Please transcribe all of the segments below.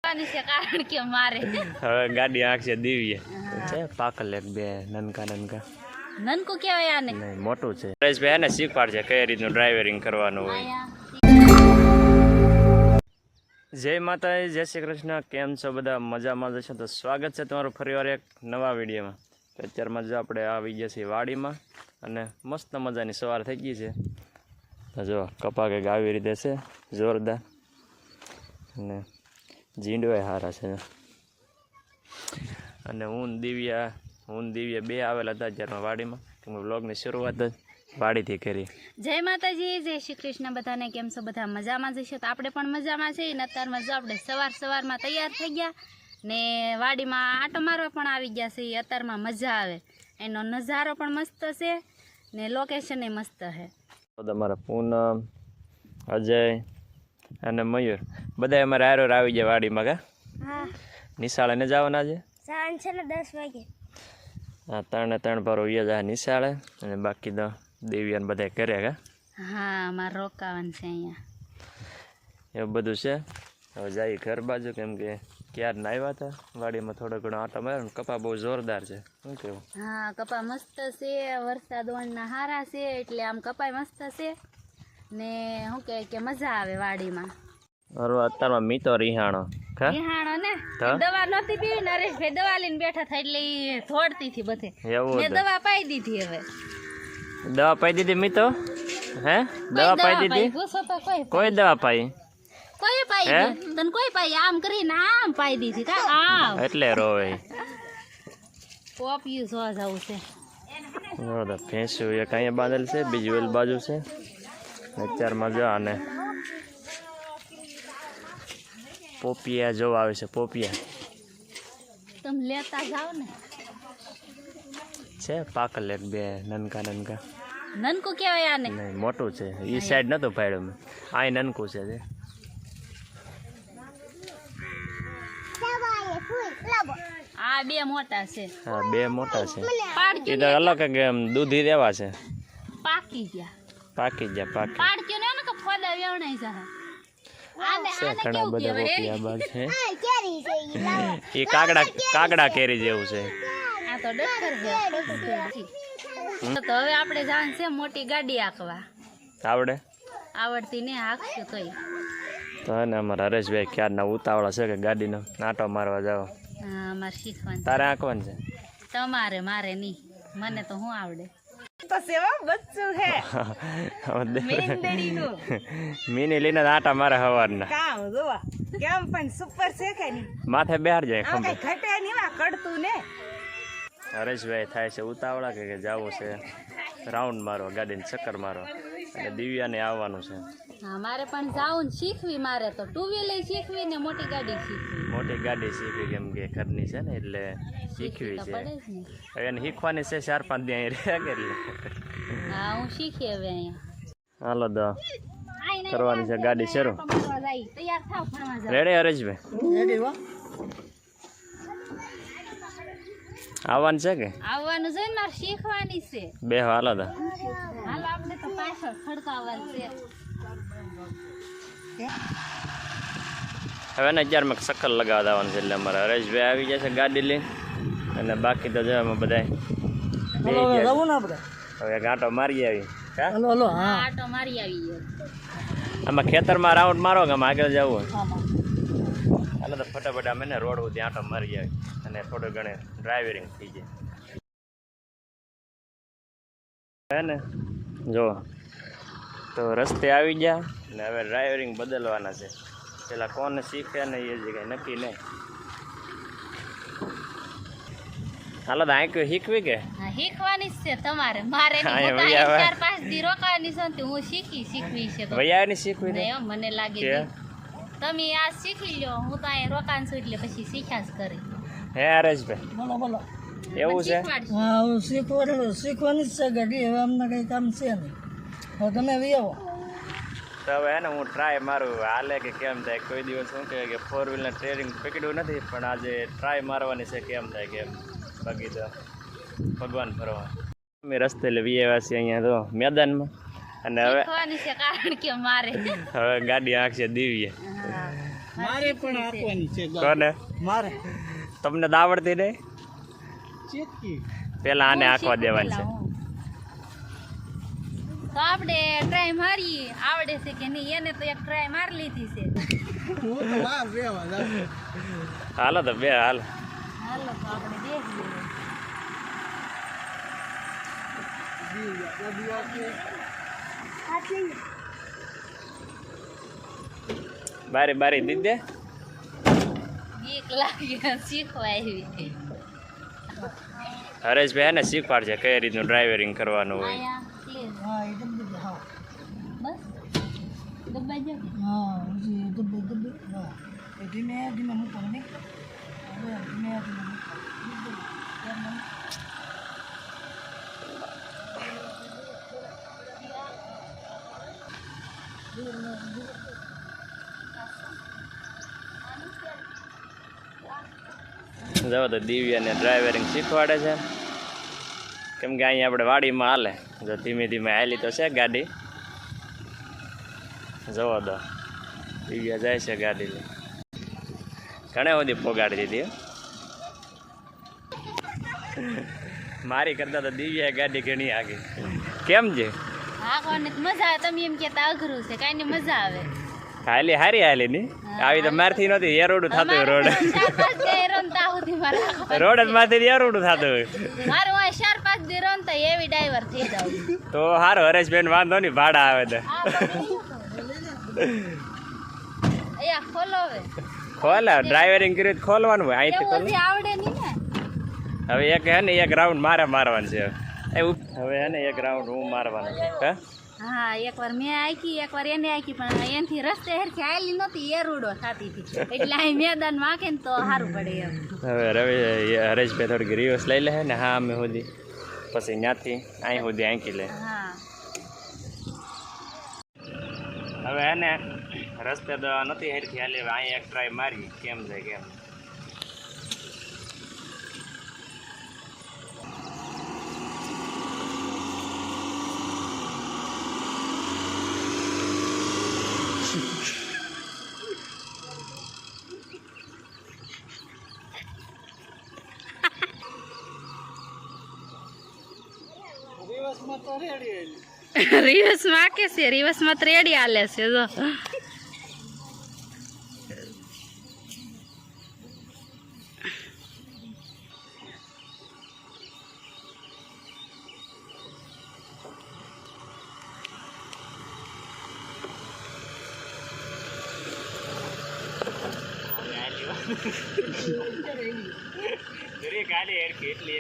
કારણ કે મારે હવે ગાડી આંખ છે દિવ્ય છે પાકલ એક બે નનકા નનકું કહેવાય આને નહીં મોટું છે પરેશભાઈ એને શીખવાડશે કઈ રીતનું ડ્રાઇવરિંગ કરવાનું હોય જય માતાજી જય શ્રી કૃષ્ણ કેમ છો બધા મજામાં જશો તો સ્વાગત છે તમારું ફરીવાર એક નવા વિડીયોમાં અત્યારમાં જો આપણે આવી ગયા છીએ વાડીમાં અને મસ્ત મજાની સવાર થઈ ગઈ છે તો જો કપા કંઈક આવી રીતે છે જોરદાર અને જીંડવાય સારા છે અને હું દિવ્યા બે આવેલા હતા અત્યારમાં વાડીમાં કેમ વ્લોગની શરૂઆત જ વાડીથી કરી જય માતાજી જય શ્રી કૃષ્ણ બધાને કેમ છો બધા મજામાં જશો તો આપણે પણ મજામાં છીએ ને અત્યારમાં જો આપણે સવારમાં તૈયાર થઈ ગયા ને વાડીમાં આંટો મારવા પણ આવી ગયા છે એ અત્યારમાં મજા આવે એનો નજારો પણ મસ્ત છે ને લોકેશન એ મસ્ત છે તમારા પૂનમ અજય અને મયુર બધા અમારે આરો આવી ગયા વાડીમાં કા હા નિશાળે ને જવાના છે સાંજ છે ને 10 વાગે હા 3 પર વ્યા જાય નિશાળે અને બાકી તો દેવિયાને બધા કરે કા હા અમારે રોકાવાનું છે અહીંયા એવું બધું છે હવે જાય ઘર બાજુ કેમ કે ક્યારે ના આવ્યા હતા વાડીમાં થોડો ઘણો આંટો માર્યો કપા બહુ જોરદાર છે શું કેવું હા કપા મસ્ત છે વરસાદ વણના હારા છે એટલે આમ કપાય મસ્ત છે ને શું કે મજા આવે વાડીમાં અત્યારમાં મીતો રિહાણો રિહાણો ને દવા નહોતી પીવી નરેશભાઈ દવા લઈને બેઠા થાય એટલે ઈ થોડતી હતી બધે મેં દવા પાઈ દીધી હવે દવા પાઈ દીધી મીતો હે દવા પાઈ દીધી કોઈ દવા પાઈ કોઈ પાઈ તને કોઈ પાઈ આમ કરીને આમ પાઈ દીધી કા આમ એટલે રોવે પોપિયું સો જાવું છે ભેંસું એક અહીંયા બાંધેલ છે બીજી ઓલ બાજુ છે અત્યારમાં જો આને પોપિયા જોવા આવે છે પોપિયા તમે લેતા જાવ ને છે પાકલ એક બે નનકા નનકું કહેવાય આને નહીં મોટું છે એ સાઈડ નતું પાડ્યું મેં આ નનકું છે આ બે મોટા છે હા બે મોટા છે એ તો અલગ એમ દૂધી દેવા છે પાકી ગયા પાડક્યું ને કે ફોદા વેવણાઈ જાય ઘણા બધા રોપિયા બાદ છે એ કાગડા કેરી જેવું છે આ તો ડક્કર છે તો હવે આપણે જાણ છે મોટી ગાડી આંકવા આવડતી ને આંકશું તોય તો ને અમારા હરેશભાઈ ક્યારના ઉતાવળા છે કે ગાડીનો નાટો મારવા જાવ હા અમારે શીખવાનું તારે આંકવાનું છે તમારે મારે નહીં મને તો શું આવડે તો સેવા બચ્ચું હે મીની લઈને આટા મારે હવારના કામ જોવા કેમ પણ સુપર છે કે નહીં માથે બેહાર જાય આ કઈ ઘટે નહીં વા કડતું ને હરેશભાઈ થાય છે ઉતાવળા કે જવું છે રાઉન્ડ મારવા ગાડીને ચક્કર મારવા અને દિવ્યાને આવવાનું છે હા મારે પણ જાવું શીખવી મારે તો ટુ વ્હીલર શીખવી ને મોટી ગાડી શીખવી કેમ કે ઘરની છે ને એટલે શીખવી છે હવે એને શીખવાની છે 4-5 દી અહીં રહ્યા કે એટલે હા હું શીખી હવે અહીંયા હાલો તો કરવાની છે ગાડી શરૂ તૈયાર થાવ ભણવા જાવ રેડી હરેશભાઈ રેડી હો આવવાનું છે કે આવવાનું છે ને મારે શીખવાની છે બે હાલો તો હાલો આપણે તો પાછળ ખડકાવવાનું છે હવે ને 11 માં સકલ લગાવવા દેવાનું છે એટલે અમારા હરેશભાઈ આવી જશે ગાડી લઈને અને બાકી તો જો અમે બધા હવે ગાંટો મારી આવી આટો મારી આવી આમાં ખેતરમાં રાઉન્ડ મારો કે આગળ જવું હાલો તો ફટાફટ અમે ને રોડ સુધી આંટો મારી આવી અને થોડું ઘણે ડ્રાઇવરિંગ થઈ જાય ને જો તો રસ્તે આવી ગયા ને હવે ડ્રાઇવરિંગ બદલવાના છે પેલા કોને શીખે ને એ જગ્યાએ નક્કી નહીં હાલો તો આંક્યું શીખવી કે શીખવાની છે તમારે મારે 4-5 દી રોકાવાની છે હું શીખવી છે વૈયાની શીખવી નહીં મને લાગે તમે આ શીખી લ્યો હું તો અહીં રોકાણ છું એટલે પછી શીખ્યા જ કરી હે હરેશભાઈ બોલો એવું છે હા શીખવાની જ છે ગાડી હવે અમને કઈ કામ છે નહીં હવે તમે આવો તો હવે એને હું ટ્રાય મારું હાલે કે કેમ થાય કોઈ દિવસ શું કહેવાય કે 4 વ્હીલર ટ્રેનિંગ પકડ્યું નથી પણ આજે ટ્રાય મારવાની છે કેમ થાય કેમ બાકી તો ભગવાન ફરવા અમે રસ્તે લઈ આવ્યા છીએ અહીંયા તો મેદાનમાં અને હવે કારણ કે મારે હવે ગાડી આંખ છે દિવ્ય મારે પણ આપવાની છે કોને મારે તમને તો આવડતી નહીં ચેતકી પેલા આને આંકવા દેવાની છે તો આપણે ટ્રાય મારી આવડે છે કે નહીં એને તો એક ટ્રાય મારી લીધી છે હું તો વાર રહેવા જાઉં હાલો તો બે હાલ હાલો તો આપણે દેખ બારી બારી દીધે બીક લાગે શીખવા આવી હરેશભાઈ ને શીખવાડશે કઈ રીતનું ડ્રાઇવરિંગ કરવાનું હોય આયા પ્લીઝ હા એ દબ્બે હા બસ દબાઈ જાવ હા હજી દબ્બે દબ્બે હા એ ધીમે ધીમે મૂકો ને હવે ધીમે ધીમે જવો તો દિવ્યાને ડ્રાઇવરિંગ શીખવાડે છે કેમ કે અહીંયા આપણે વાડીમાં હાલે જો ધીમે ધીમે હાલી તો છે ગાડી જવો તો દિવ્યા જાય છે ગાડી લઈ ઘણા બધી પોગાડી દીધી મારી કરતા તો દિવ્યા ગાડી ઘણી આગી કેમ છે હા કોને મજા આવે તમે એમ કહેતા અઘરું છે કાંઈ નહીં મજા આવે હાલી હારી હાલી ની આવી તો મારથી નહોતી એરોડું થતું રોડ રોડ જ મારથી એરોડું થતું હોય મારું આ 4-5 દી રોનતા એવી ડાઈવર થઈ જાવ તો હારો હરેશભાઈ વાંધો નહીં ભાડા આવે તો અહીંયા ખોલો હવે ખોલ ડ્રાઇવરિંગ કર્યું તો ખોલવાનું હોય અહીંથી ખોલ એવું આવડે નહીં ને હવે એક હે ને એક રાઉન્ડ મારે મારવાનું છે હવે હે ને એક રાઉન્ડ હું મારવાનું છે હા હા એકવાર મેં આંકી એકવાર એને આંકી પણ એનથી રસ્તે હેરખી આવેલી નહોતી એરુડો થતી હતી એટલે અહીં મેદાન વાંકે ને તો સારું પડે એમ હવે હરેશભાઈ થોડીક રિવર્સ લઈ લે ને હા અમે સુધી પછી ત્યાંથી અહીં સુધી આંકી લે હા હવે હે ને રસ્તે તો નથી હેરખી હાલે હવે અહીં એક ટ્રાય મારી કેમ જાય કેમ રિવર્સમાં તો રેડી રિવર્સ માં કે છે રિવર્સ માં રેડી હાલે છે જો ગાડી હેરખી એટલી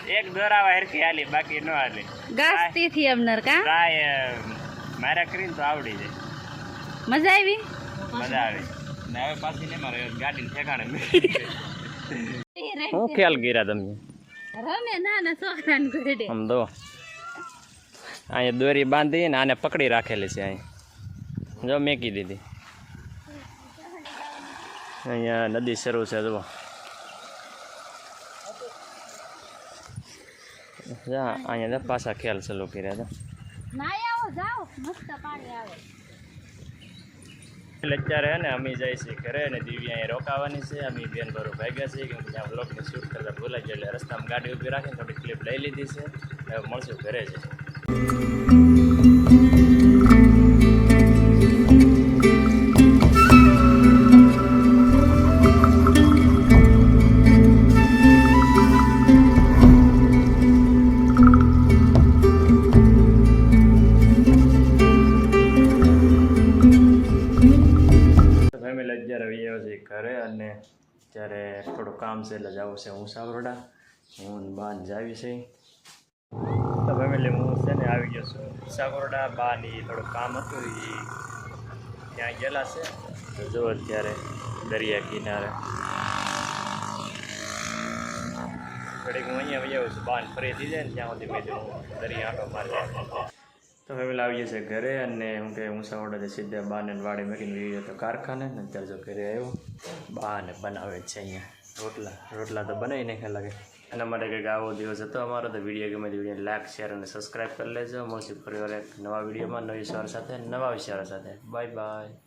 એક દોરાવા હેરખી હાલી બાકી ન હાલી ગાસ્તી થી એમનર કા ટ્રાય મારા કરીને તો આવડી જાય મજા આવી મજા આવે ને હવે પાછી ને મારે ગાડી ઠેકાણે હું ખ્યાલ કર્યા તમે રમે નાના છોકરાને ઘરે આમ દો અહીંયા દોરી બાંધી ને આને પકડી રાખેલી છે અહીં જો મેકી દીધી અહીંયા નદી શરૂ છે જુઓ જા અહીંયા પાછા ખ્યાલ ચાલુ કર્યા હતા ના આવો જાઓ મસ્ત પાણી આવે એટલે અત્યારે હે ને અમે જઈએ છીએ ઘરે ને દિવ્યા અહીંયા રોકાવાની છે અમે બેન ભરો ભાગ્યા છીએ કે ત્યાં બ્લોગને શૂટ કરતા ભૂલાઈ જાય એટલે રસ્તામાં ગાડી ઊભી રાખીને થોડી ક્લિપ લઈ લીધી છે હવે મળશું ઘરે છે ઘરે અને ત્યારે થોડું કામ છે એટલે જવું છે હું સાવરડા હું બાન જાવી છે તો ફેમિલી હું છે ને આવી ગયો છું સાવરડા બાની થોડું કામ હતું એ ત્યાં ગયેલા છે તો જો અત્યારે દરિયા કિનારે ઘડીક હું અહીંયા આવી છું બાન ફરી થઈ જાય ને ત્યાં સુધી મેં હું દરિયા આંટો મારી તો ફેમિલી આવીએ છીએ ઘરે અને હું કે હું સાવડા સીધા બાને વાડી મૂકીને વી તો કારખાને ને અત્યારે જો ઘરે આવ્યો બા ને બનાવે છે અહીંયા રોટલા તો બનાવી નાખ્યા લાગે એના માટે કંઈક આવો દિવસ હતો અમારો. તો વિડીયો ગમે તો વિડીયો લાઈક શેર અને સબસ્ક્રાઈબ કરી લેજો. મળશું ફરી વાર એક નવા વિડીયોમાં નવી સવાર સાથે નવા વિચારો સાથે. Bye bye.